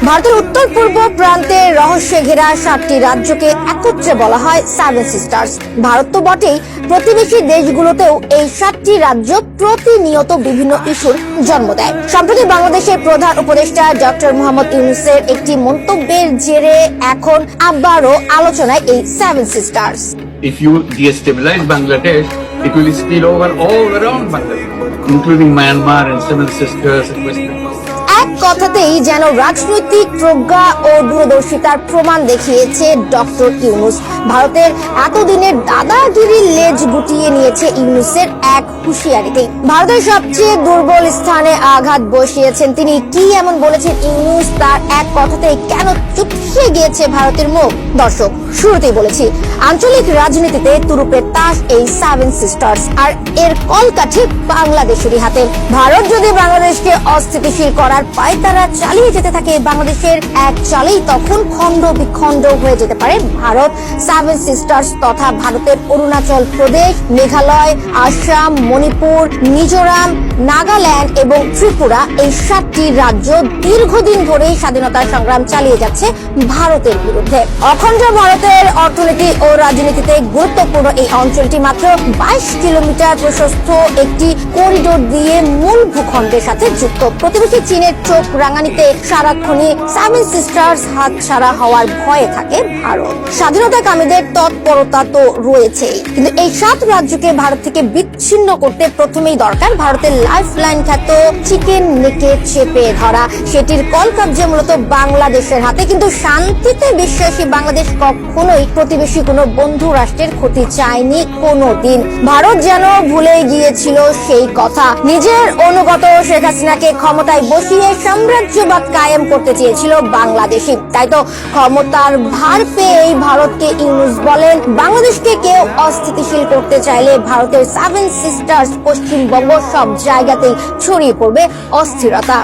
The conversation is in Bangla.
ভারতের উত্তর পূর্ব প্রান্তে রহস্যে ঘেরা 7টি রাজ্যকে একত্রে বলা হয় সেভেন সিস্টার্স। ভারত তো বটেই, প্রতিবেশী দেশগুলোতেও এই 7টি রাজ্য প্রতিনিয়ত বিভিন্ন ইস্যুর জন্ম দেয়। সম্প্রতি বাংলাদেশের প্রধান উপদেষ্টা ডক্টর মোহাম্মদ ইউনূসের একটি মন্তব্যের জেরে এখন আবারও আলোচনায় এই seven sisters. If you destabilize Bangladesh, it will spill over all around Bangladesh, including Myanmar and Seven Sisters and West Bengal. এক কথাতেই যেন রাজনৈতিক প্রজ্ঞা ও দূরদর্শিতার প্রমাণ দেখিয়েছে ডক্টর ইউনূস। ভারতের এতদিনের দাদাগিরির লেজ গুটিয়ে নিয়েছে ইউনূসের এক হুঁশিয়ারিতে। ভারতের সবচেয়ে দুর্বল স্থানে আঘাত বসিয়েছেন তিনি। কি এমন বলেছেন ইউনূস, তার এক কথাতেই কেন চুপসে গিয়েছে ভারতের মুখ? দর্শক, শুরুতেই বলেছি, আঞ্চলিক রাজনীতিতে তুরুপের তাস এই সেভেন সিস্টার্স, আর এর কলকাঠি বাংলাদেশেরই হাতে। ভারত যদি বাংলাদেশকে অস্থিতিশীল করার পায়তারা চালিয়ে যেতে থাকে, বাংলাদেশের এক চালেই তখন খণ্ড বিখণ্ড হয়ে যেতে পারে ভারত। সেভেন সিস্টার্স তথা ভারতের অরুণাচল প্রদেশ, মেঘালয়, আসাম, মণিপুর, মিজোরাম, নাগাল্যান্ড এবং ত্রিপুরা, এই 7টি রাজ্য দীর্ঘদিন ধরেই স্বাধীনতার সংগ্রাম চালিয়ে যাচ্ছে ভারতের বিরুদ্ধে। অখণ্ড ভারতের অর্থনীতি ও রাজনীতিতে গুরুত্বপূর্ণ এই অঞ্চলটি মাত্র 22 কিলোমিটার প্রশস্ত একটি করিডোর দিয়ে মূল ভূখণ্ডের সাথে যুক্ত। প্রতিবেশী চীনের চোখ রাঙানিতে সারাক্ষণই সেভেন সিস্টার্স হাতছাড়া হওয়ার ভয়ে থাকে ভারত। স্বাধীনতা কামীদের তৎপরতা তো রয়েছেই, কিন্তু এই 7 রাজ্যকে ভারত থেকে বিচ্ছিন্ন করতে প্রথমেই দরকার ভারতের লাইফলাইন খ্যাত চিকেন নেকে চেপে ধরা। সেটির কলকব্জে মূলত বাংলাদেশের হাতে, কিন্তু শান্তিতে বিশ্বাসী বাংলাদেশ কখনোই প্রতিবেশী কোনো বন্ধু রাষ্ট্রের ক্ষতি চায়নি কোনোদিন। ভারত যেন ভুলে গিয়েছিল সেই কথা। নিজের অনুগত শেখ হাসিনাকে ক্ষমতায় বসিয়ে সাম্রাজ্যবাদ কায়েম করতে চেয়েছিল বাংলাদেশি। তাই তো ক্ষমতার ভার পেয়েই ভারতকে ইউনূস বলেন, বাংলাদেশকে কেউ অস্থিতিশীল করতে চাইলে ভারতের সেভেন সিস্টার্স পশ্চিমবঙ্গ সব জায়গাতেই ছড়িয়ে পড়বে অস্থিরতা।